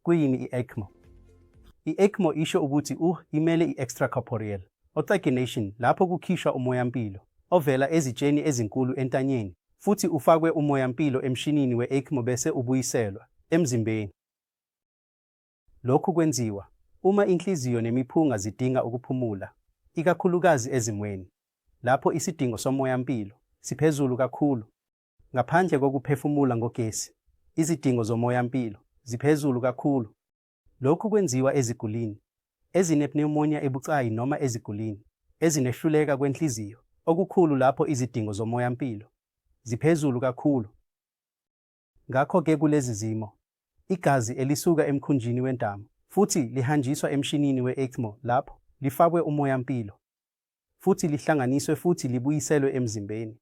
Kuyini i-ECMO? I-ECMO isho ukuthi imele i-extracorporeal oxygenation lapho kukhishwa umoyampilo ovela ezitsheni ezinkulu entanyeni futhi ufakwe umoyampilo emshinini we-ECMO bese ubuyiselwa emzimbeni. Lokhu kwenziwa uma inhliziyo nemiphunga zidinga ukuphumula, ikakhulukazi ezimweni lapho isidingo somoyampilo siphezulu kakhulu. Ngaphandle kokuphefumula ngogesi, izidingo zomoyampilo ziphezulu kakhulu. Lokhu kwenziwa ezigulini ezinepneumonia ebucayi noma ezigulini ezinehluleka kwenhliziyo okukhulu lapho izidingo zomoyampilo ziphezulu kakhulu. Ngakho-ke kulezi zimo, igazi elisuka emkhunjini wentamo futhi lihanjiswa emshinini we-ECMO lapho lifakwe umoyampilo futhi lihlanganiswe futhi libuyiselwe emzimbeni.